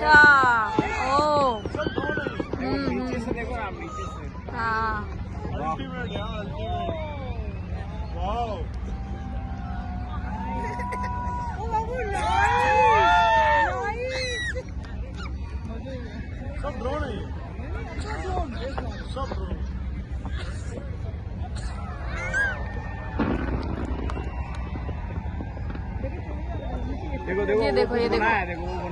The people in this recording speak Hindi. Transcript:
अच्छा ओ नीचे से देखो आप, नीचे से। हाँ अल्टीमेट यार, अल्टीमेट। वाओ। सब ड्रोन है ये, सब ड्रोन। देखो देखो ये देखो, ये देखो। बनाया है, देखो वो